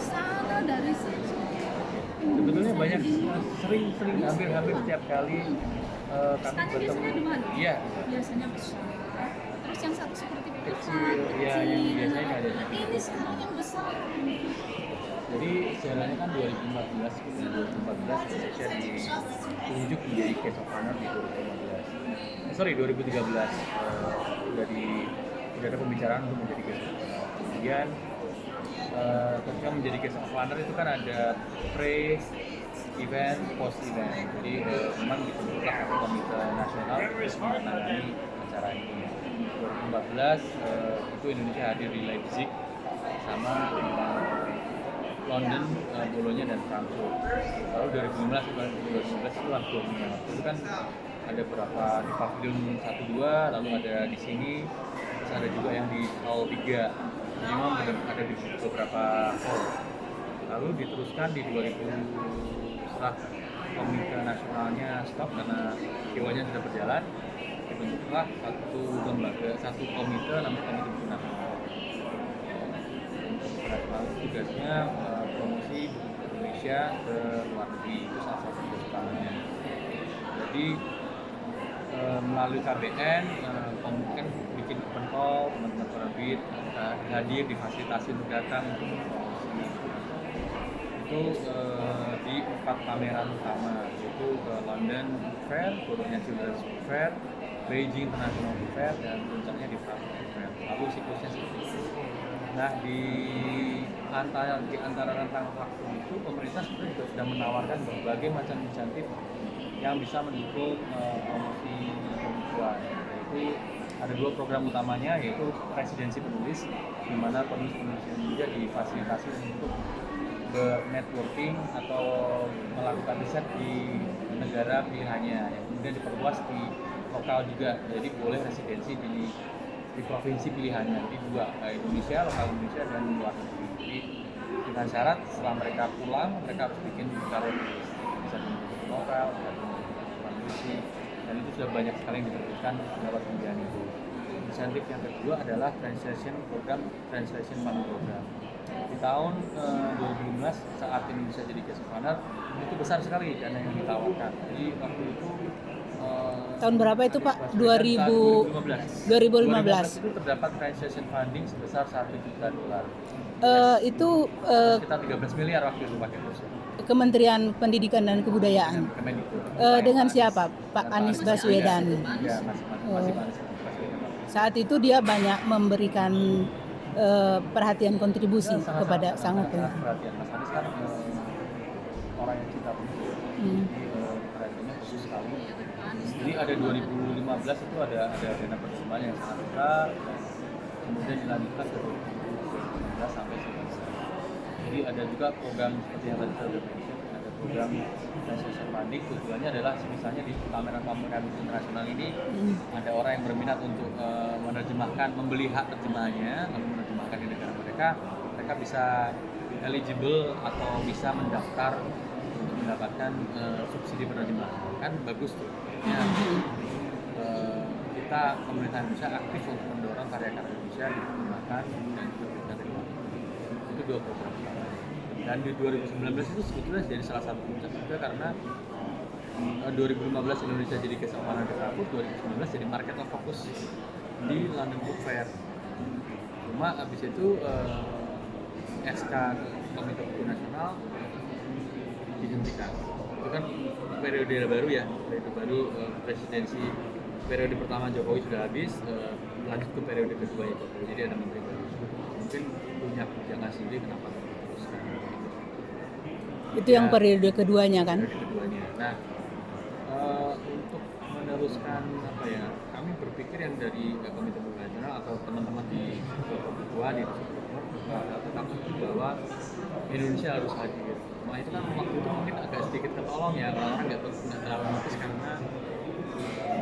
sana dari sini. Sebetulnya banyak, sering hampir setiap kali kami Skanya bertemu. biasanya di mana? Iya, Biasanya besar. Terus yang satu seperti kecil, pipa, ya yang biasanya ada. Ini sekarang yang besar. Jadi sebenarnya kan 2014 Indonesia ditunjuk menjadi case of honor di 2015. Sorry 2013 udah ada pembicaraan untuk menjadi case of honor. Kemudian ketika menjadi case of honor itu kan ada pre-event, post-event. Jadi memang dibentuklah komite nasional untuk menangani acara ini. 2014 itu Indonesia hadir di Leipzig sama London, Bolonya dan Frankfurt. Lalu 2015 itu langsung itu kan ada beberapa di pavilion 1-2, lalu ada di sini, terus ada juga yang di hall 3. Jadi memang ada di beberapa hall. Lalu diteruskan di 2000 setelah komite nasionalnya stop karena kiwanya sudah berjalan, dibentuklah satu komite namanya Komite Buku Nasional. Nasional tugasnya promosi buku Indonesia ke luar negeri, itu salah satu tugas utamanya. Jadi melalui KBN kan bikin open call, teman-teman penerbit hadir, difasilitasi untuk datang untuk promosi. Itu di 4 pameran utama, yaitu London Book Fair, Bolonya Children's Book Fair, Beijing International Book Fair, dan puncaknya di Frankfurt Book Fair. Lalu siklusnya seperti itu. Nah, di antara rentang waktu itu pemerintah sebenarnya juga sudah menawarkan berbagai macam insentif yang bisa mendukung promosi pembukuan. Yaitu ada 2 program utamanya, yaitu residensi penulis, di mana penulis-penulis Indonesia difasilitasi untuk networking atau melakukan riset di negara pilihannya, yang kemudian diperluas di lokal juga. Jadi boleh residensi di provinsi pilihannya, di 2, Indonesia, lokal Indonesia, dan luar negeri. Jadi dengan syarat setelah mereka pulang, mereka harus bikin karya tulis, bisa menulis novel, bisa menulis puisi, dan itu sudah banyak sekali yang diterbitkan lewat pembiayaan itu. Insentif yang kedua adalah Translation Fund Program. Di tahun 2015 saat Indonesia jadi case of honor, itu besar sekali dana yang ditawarkan. Jadi waktu itu tahun berapa itu Pak? 2015 itu terdapat translation funding sebesar $1 juta. Itu sekitar 13 miliar waktu itu pakai kursi. Kementerian Pendidikan dan Kebudayaan. Dengan siapa? Pak Anies Baswedan. Ya, masih Pak Anies Baswedan. Saat itu dia banyak memberikan perhatian kontribusi kepada sangat perhatian. Mas Anies kan orang yang cinta buku. Perhatiannya khusus sekali. Jadi ada 2015 itu ada dana persembahan yang sangat besar, kemudian dilanjutkan ke 2019 sampai 2019. Jadi ada juga program seperti yang tadi saya sudah mention, ada program translation funding. Tujuannya adalah misalnya di pameran-pameran internasional ini ada orang yang berminat untuk menerjemahkan, membeli hak terjemahannya, lalu menerjemahkan di negara mereka bisa eligible atau bisa mendaftar untuk mendapatkan subsidi penerjemahan. Kan bagus tuh. Ya, kita pemerintah Indonesia aktif untuk mendorong karya-karya Indonesia diterjemahkan dan diterbitkan di luar negeri. Itu 2 program utama. Dan di 2019 itu sebetulnya jadi salah satu puncak juga karena 2015 Indonesia jadi case of honor di Frankfurt, 2019 jadi market of focus di London Book Fair. Cuma abis itu SK Komite Buku Nasional dihentikan. Itu kan periode baru ya, presidensi periode pertama Jokowi sudah habis, lanjut ke periode kedua ya Jokowi, jadi ada menteri baru. Mungkin punya kebijakan sendiri kenapa teruskan. Itu yang periode keduanya kan? Periode keduanya. Nah, untuk meneruskan kami berpikir yang dari Komite Buku Nasional atau teman-teman di perbukuan itu tetap setuju bahwa Indonesia harus hadir. Cuma itu kan waktu itu mungkin agak sedikit ketolong ya, orang nggak terlalu notice karena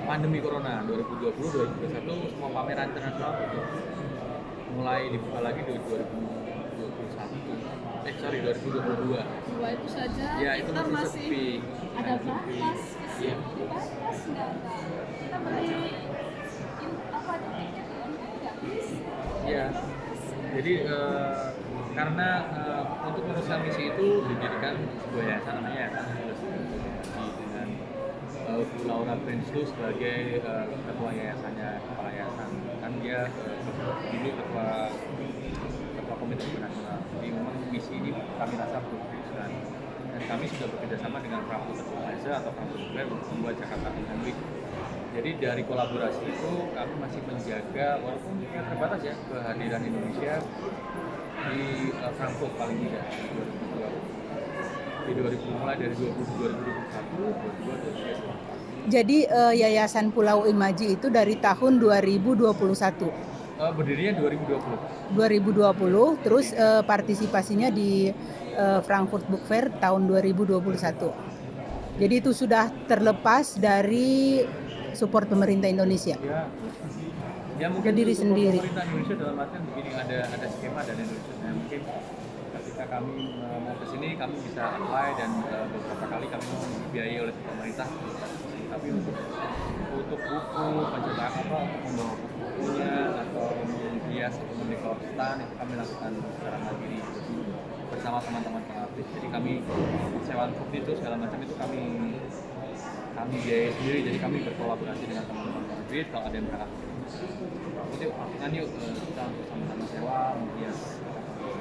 pandemi corona 2020-2021 semua pameran internasional tutup. Mulai dibuka lagi di 2022. Dua itu saja. Ya, itu kita masih sepi. ada batas Iya. batas nggak ada. Kita beli apa aja tiket nggak bisa. Iya. Jadi karena untuk meneruskan misi itu didirikan sebuah yayasan namanya Yayasan dengan Laura Prince itu sebagai ketua yayasannya, kepala yayasan. Kan dia dulu ketua komite nasional. Jadi memang misi ini kami rasa perlu diteruskan. Dan kami sudah bekerjasama dengan Frankfurt Plaza atau Frankfurt Square untuk membuat Jakarta Fashion Week. Jadi dari kolaborasi itu kami masih menjaga, walaupun terbatas ya, kehadiran Indonesia di Frankfurt paling tidak di 2020, mulai dari 2021, 2022. Jadi Yayasan Pulau Imaji itu dari tahun 2021. Berdirinya 2020. 2020, terus partisipasinya di Frankfurt Book Fair tahun 2021. Jadi itu sudah terlepas dari support pemerintah Indonesia. Ya mungkin diri sendiri. Pemerintah Indonesia dalam artian begini, ada skema dan Indonesia. Mungkin ketika kami mau ke sini kami bisa apply dan beberapa kali kami mau dibiayai oleh pemerintah. Tapi untuk buku, pencetak untuk membawa bukunya atau menghias atau mendekor stand itu kami lakukan secara mandiri bersama teman-teman pengartis. Jadi kami sewaan bukti itu segala macam itu kami biayai sendiri. Jadi kami berkolaborasi dengan teman-teman pengartis. Kalau ada yang berangkat itu kan yuk kita sama-sama sewa menghias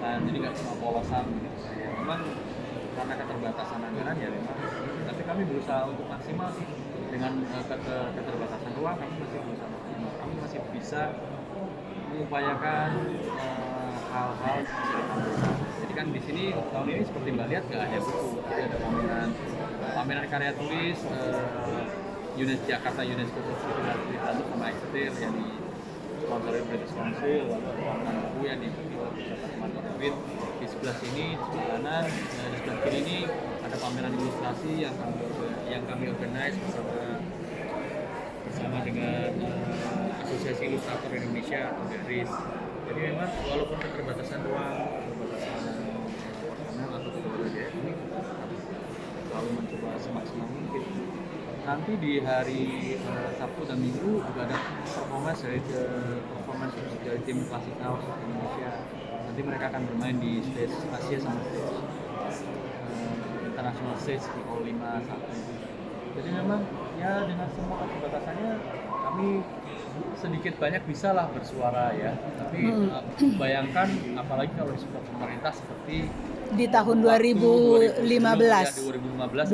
stand. Jadi nggak cuma polosan gitu. Memang karena keterbatasan anggaran ya memang. Tapi kami berusaha untuk maksimal sih. Dengan keterbatasan ruang kami masih berusaha maksimal. Kami masih bisa mengupayakan hal-hal jadi kan di sini tahun ini seperti Mbak lihat nggak ada buku, jadi ada pameran karya tulis UNESCO Jakarta UNESCO lalu sama Exeter yang di sponsori British Council, lalu ada pameran buku yang diikuti oleh teman-teman Orbit. Di sebelah sini di sebelah kanan, di sebelah kiri ini ada pameran ilustrasi yang kami organize bersama dengan Asosiasi Ilustrator Indonesia atau GARIS. Jadi memang walaupun keterbatasan ruang, keterbatasan personel atau keterbatasan ini selalu mencoba semaksimal mungkin. Nanti di hari Sabtu dan Minggu juga ada performance dari tim Classic House Indonesia. Nanti mereka akan bermain di stage Asia sama stage international stage di Hall 5 1. Jadi memang ya dengan semua keterbatasannya kami sedikit banyak bisa lah bersuara ya. Tapi bayangkan apalagi kalau di support pemerintah seperti di tahun 2015. 2015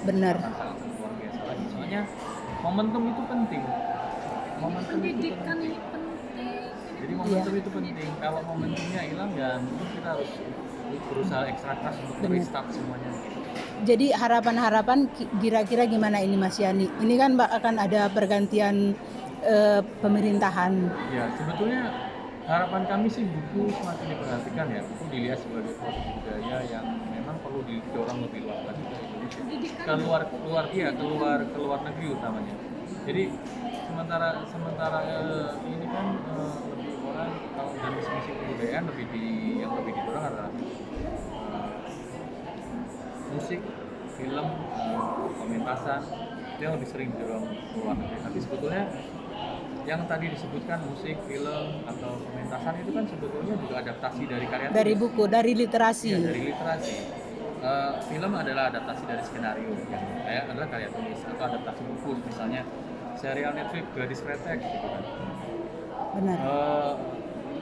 benar. Sangat luar biasa lagi. Soalnya momentum itu penting. Pendidikan ini penting. Jadi momentum itu penting. Kalau momentumnya hilang ya mungkin kita harus berusaha ekstra keras untuk restart semuanya. Jadi harapan-harapan kira-kira gimana ini Mas Yani? Ini kan akan ada pergantian pemerintahan. Ya sebetulnya harapan kami sih buku semakin diperhatikan ya. Buku dilihat sebagai produk budaya yang memang perlu didorong lebih luas lagi ke Indonesia. Keluar negeri utamanya. Jadi sementara ini kan lebih orang kalau dari sisi kebudayaan yang lebih didorong adalah musik, film, pementasan itu yang lebih sering didorong keluar negeri. Tapi sebetulnya yang tadi disebutkan musik, film atau pementasan itu kan sebetulnya juga adaptasi dari karya tulis. Dari buku, dari literasi. Ya, dari literasi. Film adalah adaptasi dari skenario, yang adalah karya tulis atau adaptasi buku, misalnya serial Netflix Gadis Kretek gitu kan. Benar.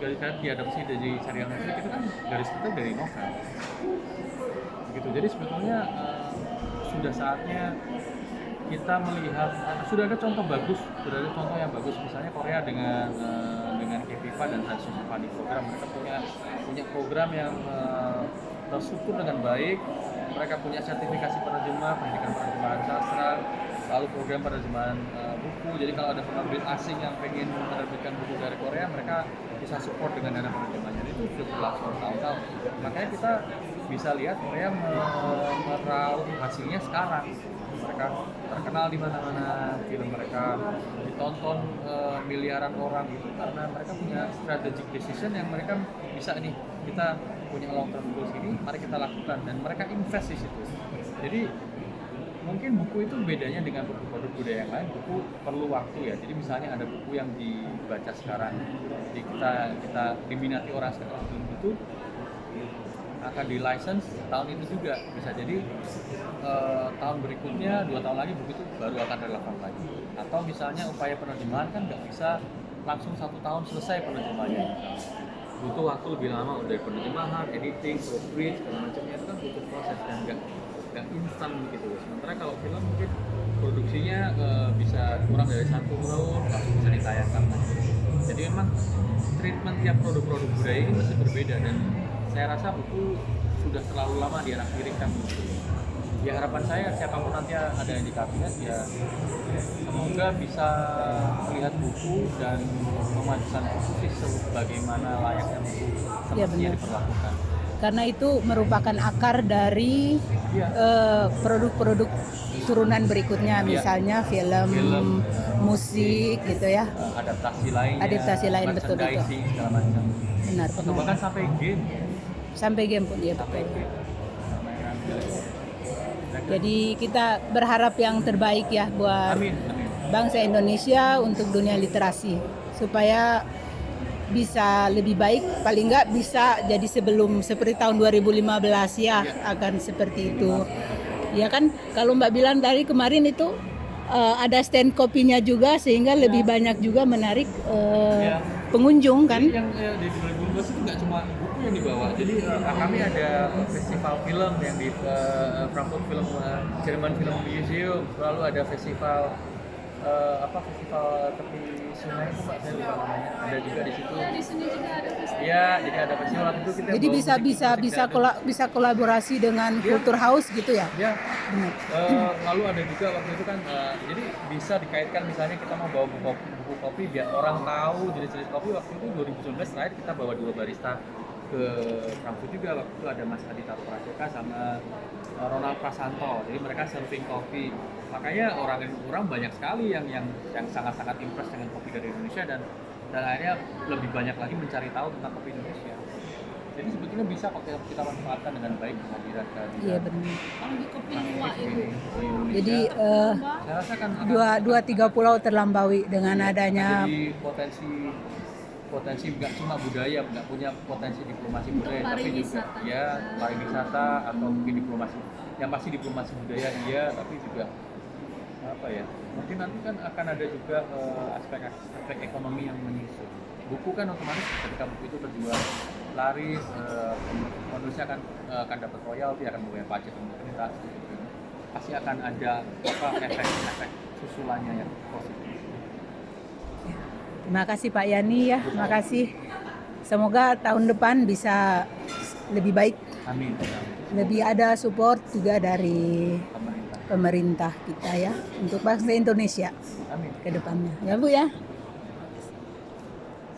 Gadis Kretek diadaptasi dari serial Netflix itu kan Gadis Kretek dari novel. Gitu. Jadi sebetulnya sudah saatnya kita melihat sudah ada contoh yang bagus misalnya Korea dengan Keviva dan Hansun Padi program. Mereka punya program yang terstruktur dengan baik. Mereka punya sertifikasi penerjemah, pendidikan penerjemahan sastra, lalu program penerjemahan buku. Jadi kalau ada penerbit asing yang pengen menerbitkan buku dari Korea, mereka bisa support dengan dana penerjemahannya. Itu sudah berlangsung tahun-tahun. Makanya kita bisa lihat Korea meraup hasilnya sekarang. Mereka terkenal di mana-mana, film mereka ditonton miliaran orang itu karena mereka punya strategic decision yang mereka bisa nih, kita punya long term goals ini, mari kita lakukan, dan mereka invest di situ. Jadi mungkin buku itu bedanya dengan buku produk budaya yang lain. Buku perlu waktu ya. Jadi misalnya ada buku yang dibaca sekarang, jadi kita diminati orang sekarang, belum itu akan di license tahun itu juga, bisa jadi tahun berikutnya 2 tahun lagi begitu baru akan relevan lagi. Atau misalnya upaya penerjemahan kan nggak bisa langsung 1 tahun selesai penerjemahannya, butuh waktu lebih lama dari penerjemahan, editing, proofread, segala macamnya itu kan butuh proses dan nggak instan gitu. Sementara kalau film mungkin produksinya bisa kurang dari 1 tahun langsung bisa ditayangkan lagi. Jadi memang treatment tiap produk-produk budaya ini masih berbeda dan saya rasa buku sudah terlalu lama di anak kirikan gitu. Ya harapan saya siapapun nanti ada yang di kabinet ya semoga bisa melihat buku dan memajukan buku sebagaimana layaknya buku Ya, semestinya benar. diperlakukan. Karena itu merupakan akar dari Iya. produk-produk turunan berikutnya, misalnya film, musik gitu ya. Adaptasi lainnya, Adaptasi lain, betul, betul. merchandising, segala macam. Benar, Atau benar. bahkan sampai game, Sampai game pun ya, sampai betul. game. Jadi kita berharap yang terbaik ya buat Amin, amin. bangsa Indonesia untuk dunia literasi supaya bisa lebih baik, paling nggak bisa jadi seperti tahun 2015 ya, akan seperti itu. Ya kan, kalau Mbak bilang dari kemarin itu ada stand kopinya juga sehingga lebih banyak juga menarik Ya. pengunjung kan. Jadi yang di 2012 itu nggak cuma buku yang dibawa, jadi kami ada festival film yang di Frankfurt Film Jerman Film Museum, lalu ada festival festival tepi sungai itu Pak, saya lupa namanya, ada juga di situ. Ya di sini juga ada festival. Iya, jadi ada festival itu kita Jadi bawa bisa musik dan- kolaborasi dengan Culture House gitu ya. Ya, Benar. lalu ada juga waktu itu kan, jadi bisa dikaitkan misalnya kita mau bawa buku kopi biar orang tahu jenis-jenis kopi. Waktu itu 2019 terakhir kita bawa 2 barista ke Frankfurt juga, waktu itu ada Mas Adi Tato Prajoka sama Ronald Prasanto. Jadi mereka serving kopi. Makanya orang banyak sekali yang sangat-sangat impress dengan kopi dari Indonesia dan akhirnya lebih banyak lagi mencari tahu tentang kopi Indonesia. Jadi sebetulnya bisa kok kita manfaatkan dengan baik kehadiran Iya benar. Kalau di kopi luwak itu. di Indonesia. Jadi Saya rasa kan dua tiga pulau terlambaui dengan adanya jadi potensi nggak cuma budaya, nggak punya potensi diplomasi Untuk budaya, tapi juga pariwisata. ya pariwisata atau mungkin diplomasi, yang pasti diplomasi budaya iya, tapi juga apa ya, mungkin nanti kan akan ada juga aspek ekonomi yang menyusul. Buku kan otomatis ketika buku itu terjual laris, penulisnya akan dapat royalti, akan membayar pajak ke pemerintah, gitu. Pasti akan ada efek susulannya yang positif. Terima kasih Pak Yani ya, terima kasih. Semoga tahun depan bisa lebih baik, Amin. lebih ada support juga dari Pemerintah. pemerintah kita ya untuk bangsa Indonesia Amin. ke depannya. Ya Bu ya.